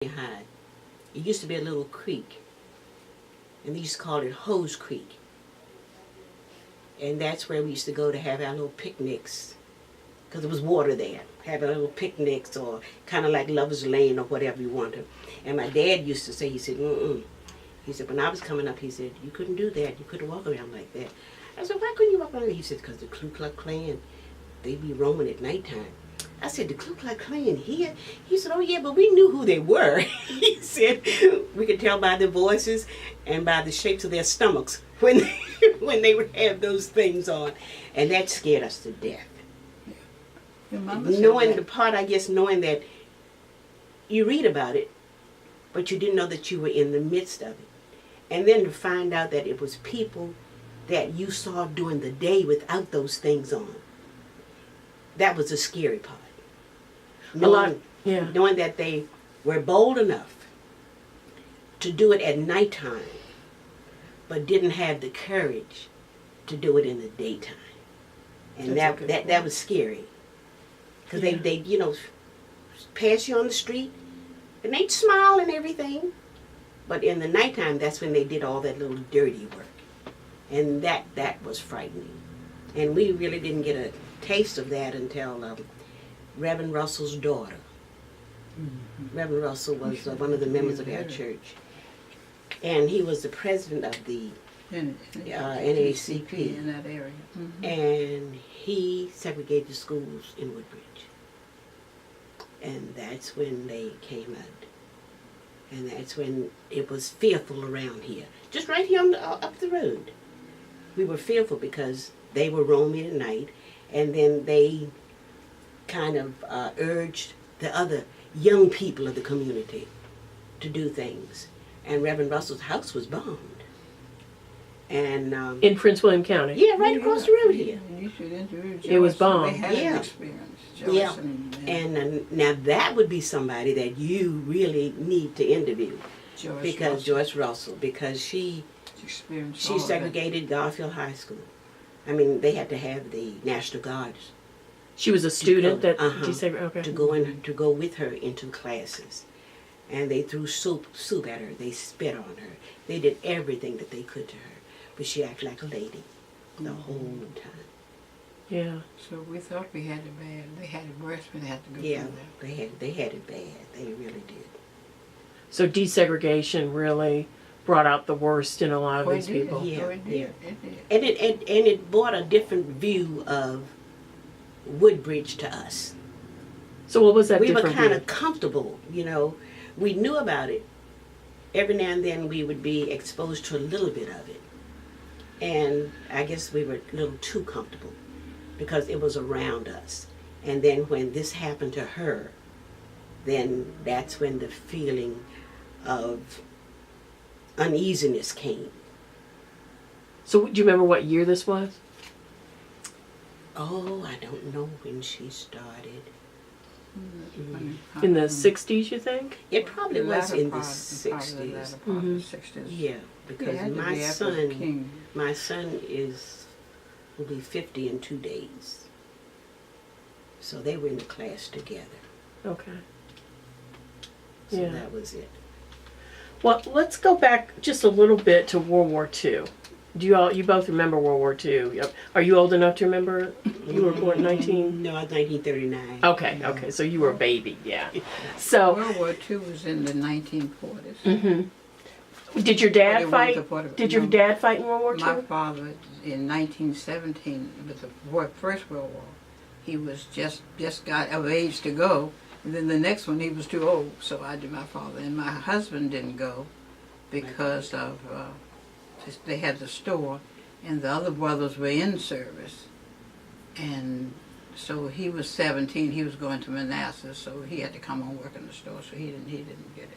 High. It used to be a little creek, and they used to call it Hose Creek. And that's where we used to go to have our little picnics, because there was water there. Have our little picnics, or kind of like Lover's Lane or whatever you wanted. And my dad used to say, he said, mm-mm. He said, when I was coming up, he said, you couldn't do that. You couldn't walk around like that. I said, why couldn't you walk around? He said, because the Ku Klux Klan, they be roaming at nighttime. I said, the Ku Klux Klan here? He said, oh yeah, but we knew who they were. He said, we could tell by their voices and by the shapes of their stomachs when they would have those things on. And that scared us to death. Knowing the part, I guess, knowing that you read about it, but you didn't know that you were in the midst of it. And then to find out that it was people that you saw during the day without those things on. That was the scary part. Knowing that they were bold enough to do it at nighttime, but didn't have the courage to do it in the daytime. And that was scary. Because they pass you on the street, and they'd smile and everything. But in the nighttime, that's when they did all that little dirty work. And that was frightening. And we really didn't get a taste of that until Reverend Russell's daughter. Mm-hmm. Reverend Russell was one of the members of our church. And he was the president of the NAACP in that area. Mm-hmm. And he segregated schools in Woodbridge. And that's when they came out. And that's when it was fearful around here. Just right here up the road. We were fearful because they were roaming at night. And then they kind of urged the other young people of the community to do things. And Reverend Russell's house was bombed. And in Prince William County? Yeah, right across the road here. You should interview Joyce. It was bombed. They had an experience. Joyce yeah. And now that would be somebody that you really need to interview. Joyce Russell, because she segregated Garfield High School. I mean, they had to have the National Guards. She was a student okay. to go with her into classes. And they threw soup at her. They spit on her. They did everything that they could to her. But she acted like a lady the whole time. Yeah. So we thought we had it bad. They had it worse, but they had to go through that. They had it bad. They really did. So desegregation really brought out the worst in a lot of these people. Yeah, it did. And it brought a different view of Woodbridge to us. So what was that We different were kind view? of comfortable, We knew about it. Every now and then we would be exposed to a little bit of it. And I guess we were a little too comfortable because it was around us. And then when this happened to her, then that's when the feeling of uneasiness came. So do you remember what year this was? Oh, I don't know when she started. In the 60s, you think? It probably was in the 60s. Yeah, because my son will be 50 in 2 days. So they were in the class together. Okay. So that was it. Well, let's go back just a little bit to World War II. You both remember World War II? Are you old enough to remember? You were born 19? No, 1939. Okay, so you were a baby, yeah. So World War II was in the 1940s. Mm-hmm. Did your dad fight? Did your dad fight in World War II? My father, in 1917, with the First World War, he was just got of age to go. And then the next one, he was too old, so I did my father. And my husband didn't go because of they had the store, and the other brothers were in service. And so he was 17. He was going to Manassas, so he had to come and work in the store. So he didn't get in.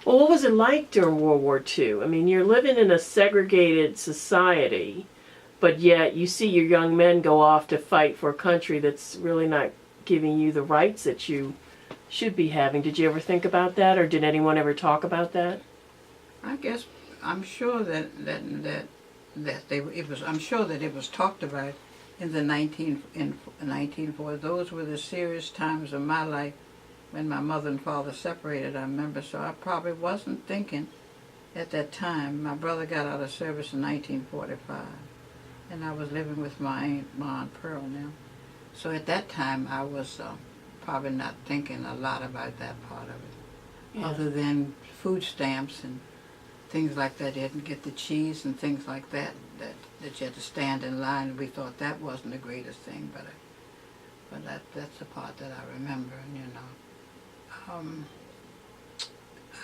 Well, what was it like during World War II? I mean, you're living in a segregated society, but yet you see your young men go off to fight for a country that's really not giving you the rights that you should be having. Did you ever think about that, or did anyone ever talk about that? I guess I'm sure that it was talked about in the 1940s. Those were the serious times of my life when my mother and father separated, I remember, so I probably wasn't thinking at that time. My brother got out of service in 1945, and I was living with my Aunt, Ma and Pearl now. So at that time, I was probably not thinking a lot about that part of it, Yeah. other than food stamps and things like that. You didn't get the cheese and things like that, that you had to stand in line. We thought that wasn't the greatest thing, but that's the part that I remember, you know. I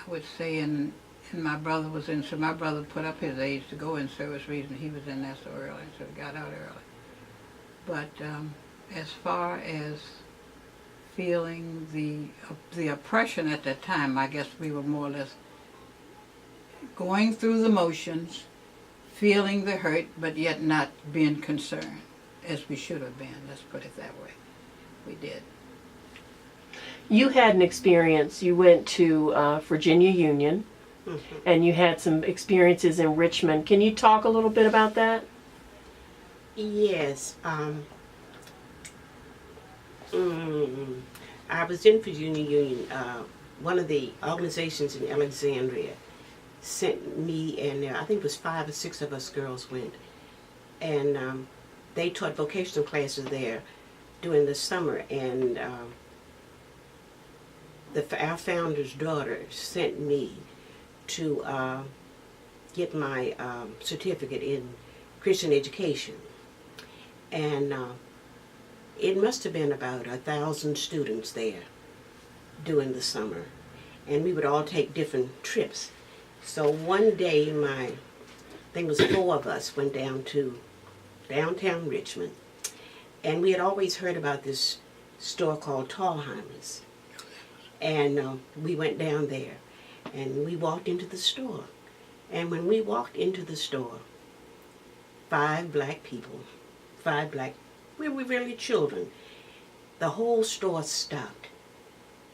would say, and my brother was in, so my brother put up his age to go in service reason. He was in there so early, so he got out early. But as far as feeling the oppression at that time, I guess we were more or less going through the motions, feeling the hurt, but yet not being concerned, as we should have been. Let's put it that way. We did. You had an experience. You went to Virginia Union, and you had some experiences in Richmond. Can you talk a little bit about that? Yes. I was in Virginia Union. One of the organizations in Alexandria sent me, and I think it was 5 or 6 of us girls went, and they taught vocational classes there during the summer, and our founder's daughter sent me to get my certificate in Christian education, and it must have been about 1,000 students there during the summer, and we would all take different trips. So one day, I think it was 4 of us went down to downtown Richmond, and we had always heard about this store called Tallheimer's, and we went down there, and we walked into the store, and when we walked into the store, 5 black people, we were really children. The whole store stopped.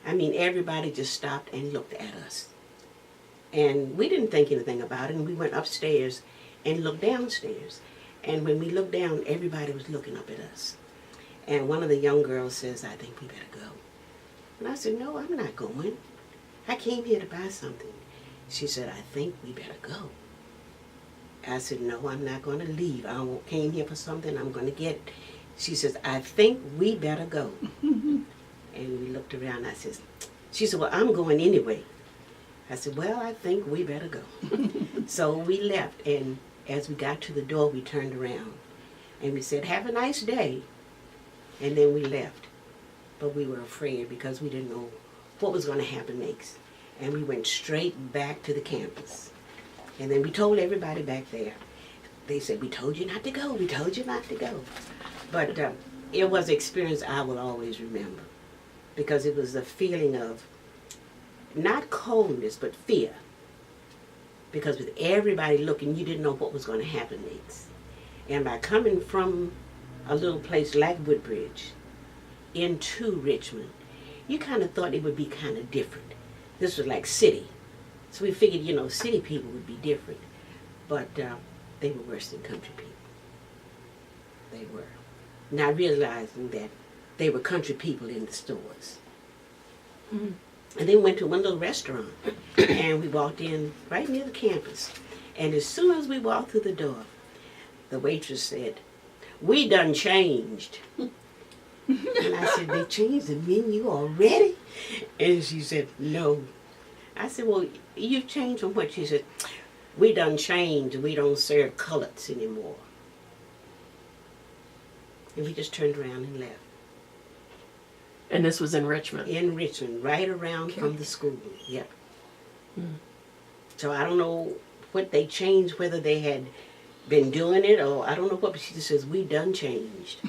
I mean, everybody just stopped and looked at us. And we didn't think anything about it, and we went upstairs and looked downstairs. And when we looked down, everybody was looking up at us. And one of the young girls says, "I think we better go." And I said, "No, I'm not going. I came here to buy something." She said, "I think we better go." I said, "No, I'm not going to leave. I came here for something. I'm going to get it." She says, "I think we better go." And we looked around. She said, "Well, I'm going anyway." I said, "Well, I think we better go." So we left, and as we got to the door, we turned around, and we said, "Have a nice day." And then we left. But we were afraid because we didn't know what was going to happen next. And we went straight back to the campus. And then we told everybody back there. They said, "We told you not to go. We told you not to go." But it was an experience I will always remember, because it was a feeling of not coldness, but fear. Because with everybody looking, you didn't know what was going to happen next. And by coming from a little place like Woodbridge into Richmond, you kind of thought it would be kind of different. This was like city. So we figured, city people would be different. But they were worse than country people. They were. Not realizing that they were country people in the stores. Mm-hmm. And then we went to one little restaurant, and we walked in right near the campus. And as soon as we walked through the door, the waitress said, "We done changed." And I said, "They changed the menu already?" And she said, "No." I said, "Well, you've changed from what?" She said, "We done changed. We don't serve coloreds anymore." And we just turned around and left. And this was in Richmond? In Richmond, right around from the school, yep. Mm. So I don't know what they changed, whether they had been doing it, or I don't know what, but she just says, "We done changed."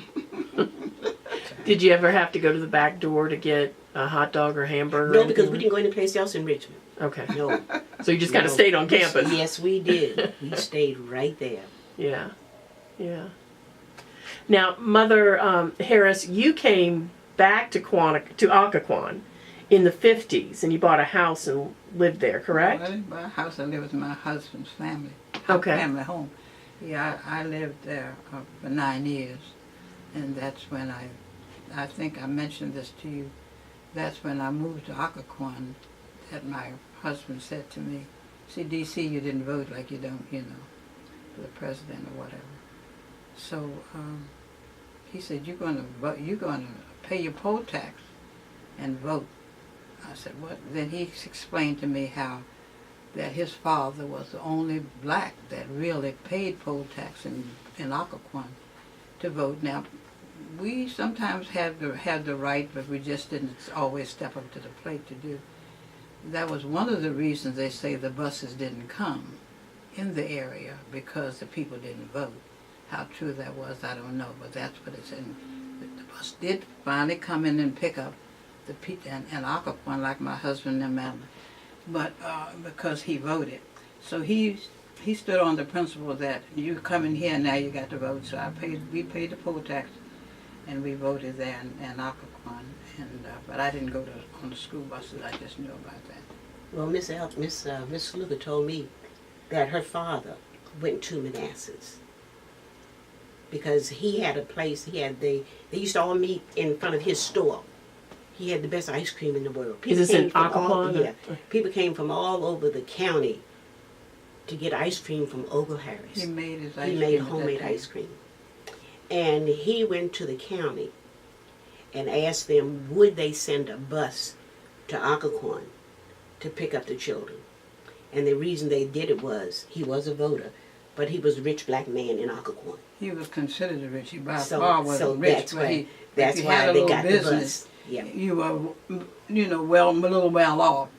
Did you ever have to go to the back door to get a hot dog or hamburger? No, because we didn't go any place else in Richmond. Okay. No. So you just kind of stayed on campus? Yes, we did. We stayed right there. Yeah, yeah. Now, Mother Harris, you came back to Occoquan in the 50s, and you bought a house and lived there, correct? I didn't buy a house. I lived with my husband's family. Okay. Family home. Yeah, I lived there for 9 years, and that's when I think I mentioned this to you, that's when I moved to Occoquan that my husband said to me, see, D.C., you didn't vote like you don't, for the president or whatever. So he said, you're going to vote, you're going to pay your poll tax and vote. I said, what? Then he explained to me how that his father was the only black that really paid poll tax in Occoquan to vote. Now, we sometimes had the right, but we just didn't always step up to the plate to do. That was one of the reasons they say the buses didn't come in the area, because the people didn't vote. How true that was, I don't know, but that's what it's in. The bus did finally come in and pick up the people in Occoquan, like my husband and Madeline, but because he voted. So he stood on the principle that you come in here, now you got to vote. So we paid the poll tax, and we voted there in Occoquan. But I didn't go on the school buses. I just knew about that. Well, Miss Luca told me that her father went to Manassas because he had a place. They used to all meet in front of his store. He had the best ice cream in the world. Is this in Occoquan? Yeah, people came from all over the county to get ice cream from Ogle Harris. He made his ice He cream. made homemade ice cream, and he went to the county and asked them would they send a bus to Occoquan to pick up the children. And the reason they did it was he was a voter, but he was a rich black man in Occoquan. He was considered a rich. He by So- far wasn't so rich, that's if he why had a they little got the business, bus. Yeah. you were, a little well off.